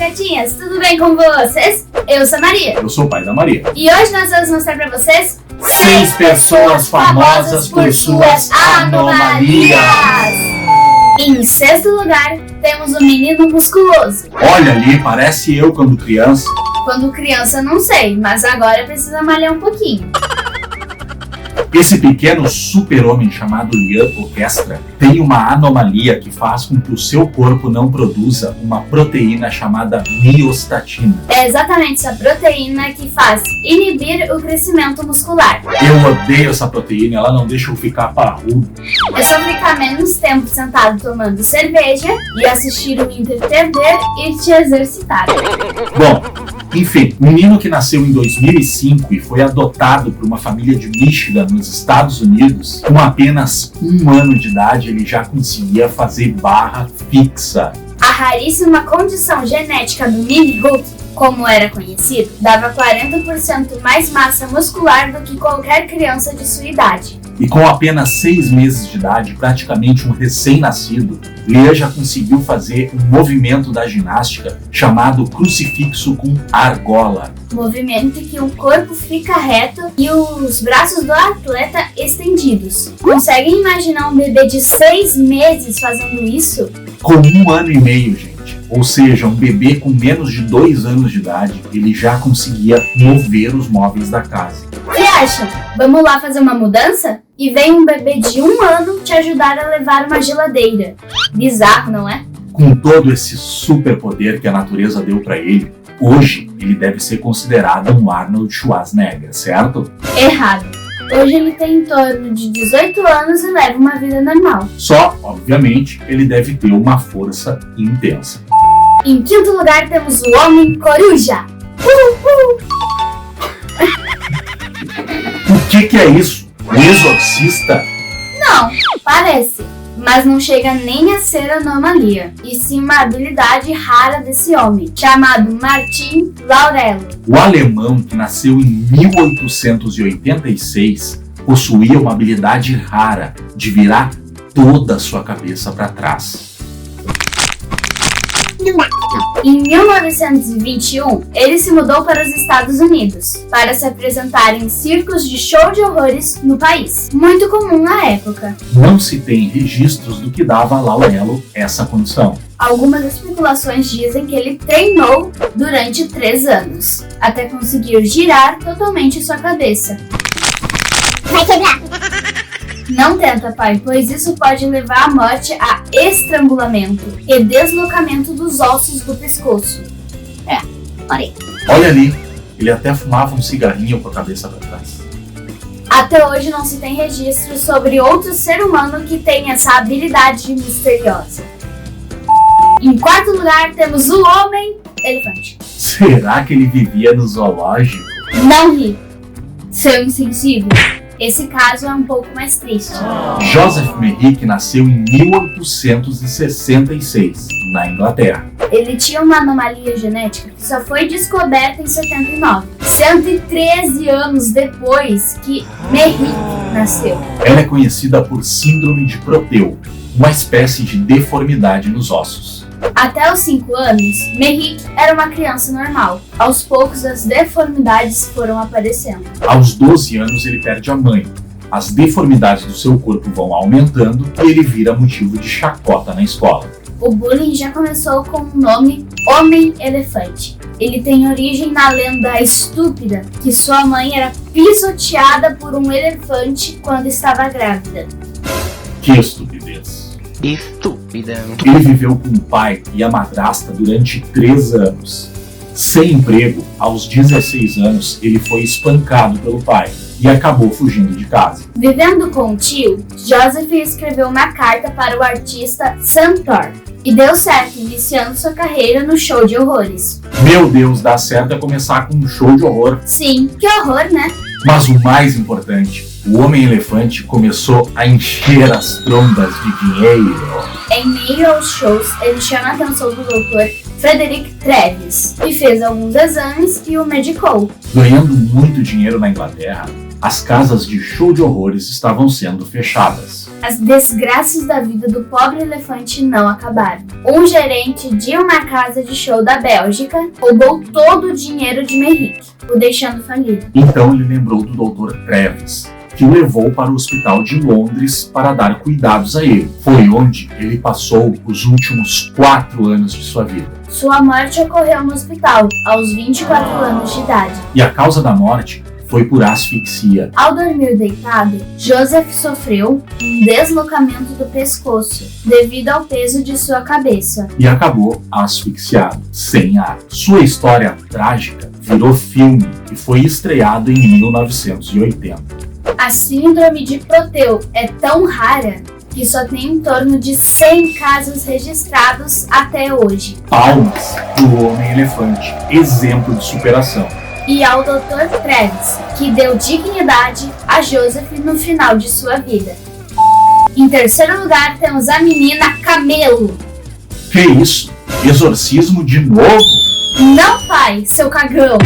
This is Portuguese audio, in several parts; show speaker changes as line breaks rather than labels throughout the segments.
gatinhas, tudo bem com vocês? Eu sou a Maria.
Eu sou o pai da Maria.
E hoje nós vamos mostrar pra vocês
6 pessoas famosas por suas anomalias.
Em sexto lugar, temos o menino musculoso.
Olha ali, parece eu quando criança.
Quando criança não sei, mas agora precisa malhar um pouquinho.
Esse pequeno super-homem chamado Liam Orquestra tem uma anomalia que faz com que o seu corpo não produza uma proteína chamada miostatina.
É exatamente essa proteína que faz inibir o crescimento muscular.
Eu odeio essa proteína, ela não deixa eu ficar parrudo.
É só ficar menos tempo sentado tomando cerveja e assistir o Inter perder e te exercitar.
Bom, enfim, um menino que nasceu em 2005 e foi adotado por uma família de Michigan, nos Estados Unidos, com apenas 1 ano de idade ele já conseguia fazer barra fixa.
A raríssima condição genética do Mini Hulk, como era conhecido, dava 40% mais massa muscular do que qualquer criança de sua idade.
E com apenas 6 meses de idade, praticamente um recém-nascido, Liam já conseguiu fazer um movimento da ginástica chamado crucifixo com argola.
Movimento em que o corpo fica reto e os braços do atleta estendidos. Conseguem imaginar um bebê de 6 meses fazendo isso?
Com 1 ano e meio, gente. Ou seja, um bebê com menos de 2 anos de idade, ele já conseguia mover os móveis da casa.
O que acham? Vamos lá fazer uma mudança? E vem um bebê de 1 ano te ajudar a levar uma geladeira. Bizarro, não é?
Com todo esse superpoder que a natureza deu para ele, hoje ele deve ser considerado um Arnold Schwarzenegger, certo?
Errado. Hoje ele tem em torno de 18 anos e leva uma vida normal.
Só, obviamente, ele deve ter uma força intensa.
Em quinto lugar temos o Homem Coruja.
O que é isso? Um exorcista?
Não, parece, mas não chega nem a ser anomalia, e sim uma habilidade rara desse homem, chamado Martin Laurello.
O alemão, que nasceu em 1886, possuía uma habilidade rara de virar toda a sua cabeça para trás.
Em 1921, ele se mudou para os Estados Unidos para se apresentar em circos de show de horrores no país, muito comum na época.
Não se tem registros do que dava a Laurello essa condição.
Algumas especulações dizem que ele treinou durante 3 anos, até conseguir girar totalmente sua cabeça.
Vai quebrar!
Não tenta, pai, pois isso pode levar à morte a estrangulamento e deslocamento dos ossos do pescoço.
Parei.
Olha ali, ele até fumava um cigarrinho com a cabeça para trás.
Até hoje não se tem registro sobre outro ser humano que tenha essa habilidade misteriosa. Em quarto lugar temos o Homem-Elefante.
Será que ele vivia no zoológico?
Não ri, seu insensível. Esse caso é um pouco mais triste.
Joseph Merrick nasceu em 1866, na Inglaterra.
Ele tinha uma anomalia genética que só foi descoberta em 79, 113 anos depois que Merrick nasceu.
Ela é conhecida por síndrome de Proteu, uma espécie de deformidade nos ossos.
Até os 5 anos, Merrick era uma criança normal. Aos poucos, as deformidades foram aparecendo.
Aos 12 anos, ele perde a mãe. As deformidades do seu corpo vão aumentando e ele vira motivo de chacota na escola.
O bullying já começou com o nome Homem-Elefante. Ele tem origem na lenda estúpida que sua mãe era pisoteada por um elefante quando estava grávida.
Que estupidez!
Estúpida.
Ele viveu com o pai e a madrasta durante 3 anos. Sem emprego, aos 16 anos, ele foi espancado pelo pai e acabou fugindo de casa.
Vivendo com o tio, Joseph escreveu uma carta para o artista Sam Thorpe e deu certo, iniciando sua carreira no show de horrores.
Meu Deus, dá certo é começar com um show de horror.
Sim, que horror, né?
Mas o mais importante, o Homem-Elefante começou a encher as trombas de dinheiro.
Em meio aos shows, ele chama a atenção do Dr. Frederick Travis e fez alguns exames e o medicou.
Ganhando muito dinheiro na Inglaterra, as casas de show de horrores estavam sendo fechadas.
As desgraças da vida do pobre elefante não acabaram. Um gerente de uma casa de show da Bélgica roubou todo o dinheiro de Merrick, o deixando falido.
Então ele lembrou do Dr. Travis, que o levou para o hospital de Londres para dar cuidados a ele. Foi onde ele passou os últimos 4 anos de sua vida.
Sua morte ocorreu no hospital, aos 24 anos de idade.
E a causa da morte foi por asfixia.
Ao dormir deitado, Joseph sofreu um deslocamento do pescoço devido ao peso de sua cabeça.
E acabou asfixiado, sem ar. Sua história trágica virou filme e foi estreado em 1980.
A síndrome de Proteu é tão rara que só tem em torno de 100 casos registrados até hoje.
Palmas do Homem-Elefante, exemplo de superação.
E ao Dr. Travis, que deu dignidade a Joseph no final de sua vida. Em terceiro lugar, temos a menina Camelo.
Que isso? Exorcismo de novo?
Não, pai, seu cagão!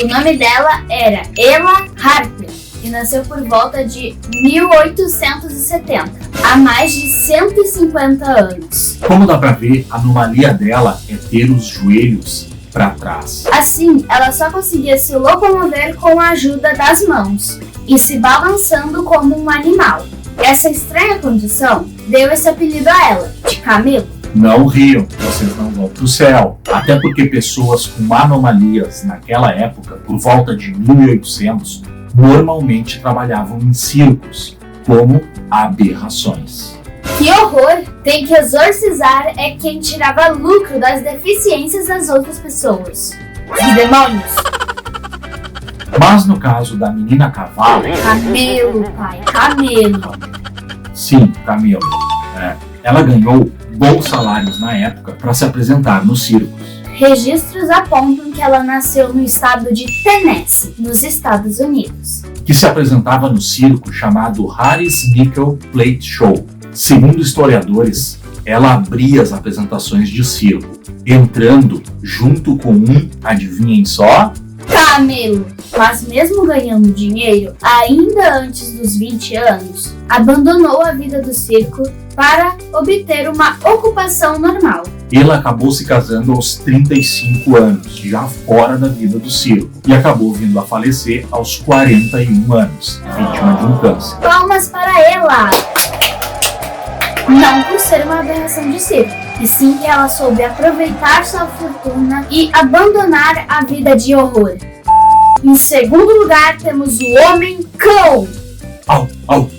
O nome dela era Ella Harper e nasceu por volta de 1870, há mais de 150 anos.
Como dá pra ver, a anomalia dela é ter os joelhos para trás.
Assim, ela só conseguia se locomover com a ajuda das mãos e se balançando como um animal. Essa estranha condição deu esse apelido a ela, de Camelo.
Não riam, vocês não vão pro céu. Até porque pessoas com anomalias naquela época, por volta de 1800, normalmente trabalhavam em circos, como aberrações.
Que horror! Tem que exorcizar é quem tirava lucro das deficiências das outras pessoas. Que demônios!
Mas no caso da menina cavalo...
Camelo, pai, camelo.
Sim, Camelo. Ela ganhou bons salários na época para se apresentar nos circos.
Registros apontam que ela nasceu no estado de Tennessee, nos Estados Unidos.
Que se apresentava no circo chamado Harris Nickel Plate Show. Segundo historiadores, ela abria as apresentações de circo, entrando junto com adivinhem só?
Camelo! Mas mesmo ganhando dinheiro, ainda antes dos 20 anos, abandonou a vida do circo para obter uma ocupação normal.
Ela acabou se casando aos 35 anos, já fora da vida do circo, e acabou vindo a falecer aos 41 anos, vítima de um câncer.
Palmas para ela! Não por ser uma aberração de circo, e sim que ela soube aproveitar sua fortuna e abandonar a vida de horror. Em segundo lugar, temos o Homem-Cão.
Au, au!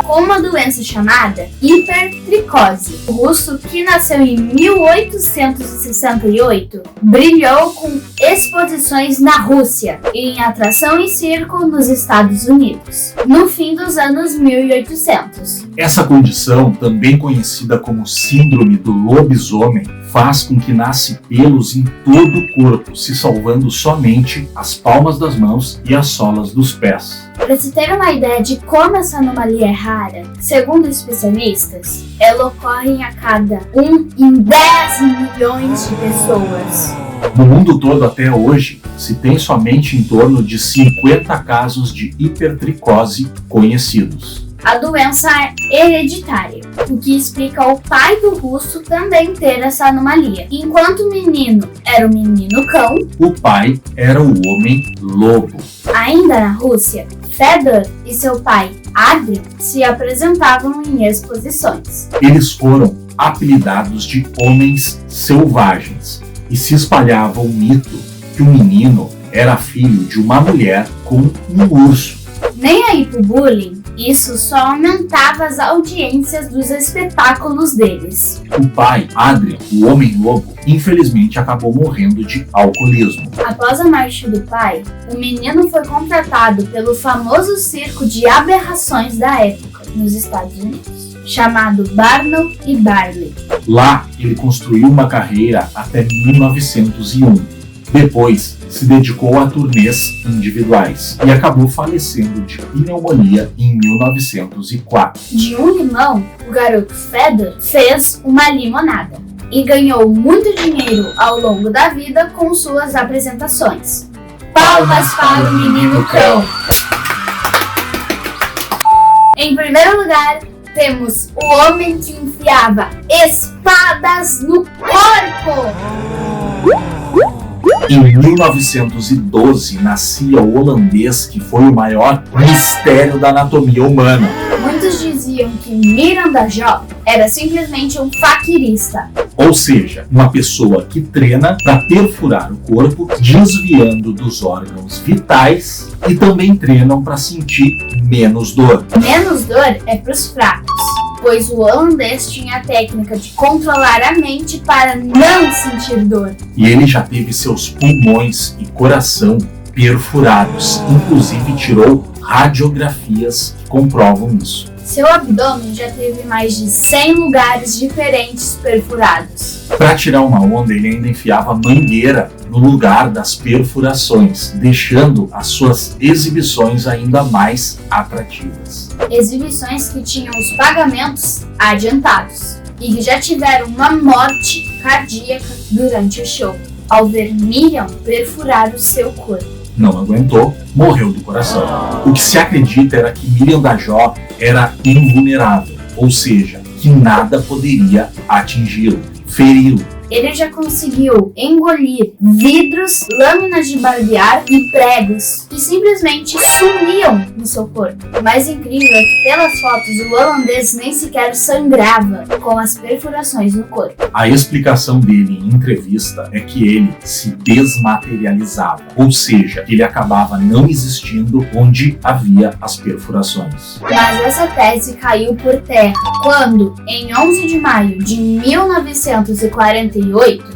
Com uma doença chamada hipertricose. O russo, que nasceu em 1868, brilhou com exposições na Rússia e em atração em circo nos Estados Unidos, no fim dos anos 1800.
Essa condição, também conhecida como síndrome do lobisomem, faz com que nasce pelos em todo o corpo, se salvando somente as palmas das mãos e as solas dos pés.
Para se ter uma ideia de como essa anomalia é rara, segundo especialistas, ela ocorre a cada 1 em 10 milhões de pessoas.
No mundo todo até hoje, se tem somente em torno de 50 casos de hipertricose conhecidos.
A doença é hereditária, o que explica o pai do russo também ter essa anomalia. Enquanto o menino era o menino cão,
o pai era o homem lobo.
Ainda na Rússia, Fedor e seu pai, Adrian, se apresentavam em exposições.
Eles foram apelidados de homens selvagens e se espalhava o mito que o menino era filho de uma mulher com um urso.
Nem aí pro bullying, isso só aumentava as audiências dos espetáculos deles.
O pai, Adrian, o homem-lobo, infelizmente acabou morrendo de alcoolismo.
Após a morte do pai, o menino foi contratado pelo famoso circo de aberrações da época, nos Estados Unidos, chamado Barnum e Bailey.
Lá, ele construiu uma carreira até 1901. Depois, se dedicou a turnês individuais e acabou falecendo de pneumonia em 1904.
De um limão, o garoto Fedor fez uma limonada. e ganhou muito dinheiro ao longo da vida com suas apresentações. Palmas para o menino cão! Em primeiro lugar, temos o homem que enfiava espadas no corpo!
Em 1912, nascia o holandês que foi o maior mistério da anatomia humana.
Muitos diziam que Miranda Job era simplesmente um faquirista.
Ou seja, uma pessoa que treina para perfurar o corpo, desviando dos órgãos vitais, e também treinam para sentir menos dor.
Menos dor é para os fracos, pois o holandês tinha a técnica de controlar a mente para não sentir dor.
E ele já teve seus pulmões e coração perfurados, inclusive tirou radiografias que comprovam isso.
Seu abdômen já teve mais de 100 lugares diferentes perfurados.
Para tirar uma onda, ele ainda enfiava mangueira no lugar das perfurações, deixando as suas exibições ainda mais atrativas.
Exibições que tinham os pagamentos adiantados e que já tiveram uma morte cardíaca durante o show, ao ver Miriam perfurar o seu corpo.
Não aguentou, morreu do coração. O que se acredita era que Miriam da Jó era invulnerável, ou seja, que nada poderia atingi-lo, feri-lo.
Ele já conseguiu engolir vidros, lâminas de barbear e pregos que simplesmente sumiam no seu corpo. O mais incrível é que pelas fotos o holandês nem sequer sangrava com as perfurações no corpo.
A explicação dele em entrevista é que ele se desmaterializava, ou seja, ele acabava não existindo onde havia as perfurações.
Mas essa tese caiu por terra quando, em 11 de maio de 1948,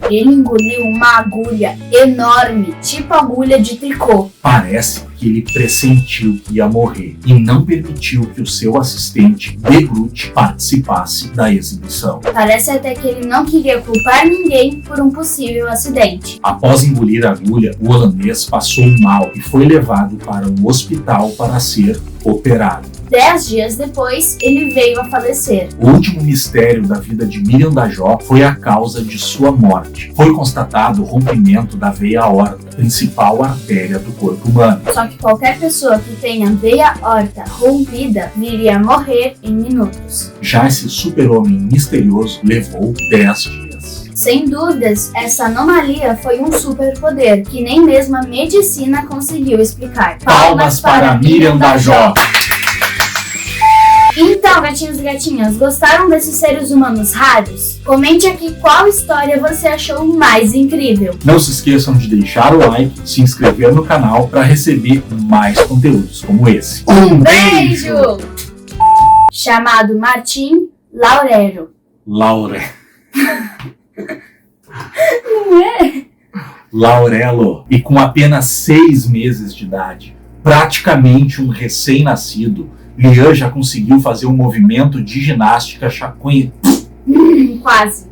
ele engoliu uma agulha enorme, tipo agulha de tricô.
Parece que ele pressentiu que ia morrer e não permitiu que o seu assistente, De Groot, participasse da exibição.
Parece até que ele não queria culpar ninguém por um possível acidente.
Após engolir a agulha, o holandês passou mal e foi levado para um hospital para ser operado.
10 dias depois, ele veio a falecer.
O último mistério da vida de Miriam da Jó foi a causa de sua morte. Foi constatado o rompimento da veia aorta, principal artéria do corpo humano.
Só que qualquer pessoa que tenha veia aorta rompida viria a morrer em minutos.
Já esse super-homem misterioso levou 10 dias.
Sem dúvidas, essa anomalia foi um superpoder que nem mesmo a medicina conseguiu explicar.
Palmas para Miriam da Jó!
Então, gatinhos e gatinhas, gostaram desses seres humanos raros? Comente aqui qual história você achou mais incrível.
Não se esqueçam de deixar o like, se inscrever no canal para receber mais conteúdos como esse.
Um beijo! Chamado Martim Laurero.
Laure.
Não é?
Laurelo. E com apenas 6 meses de idade, praticamente um recém-nascido, Lian já conseguiu fazer um movimento de ginástica
Quase.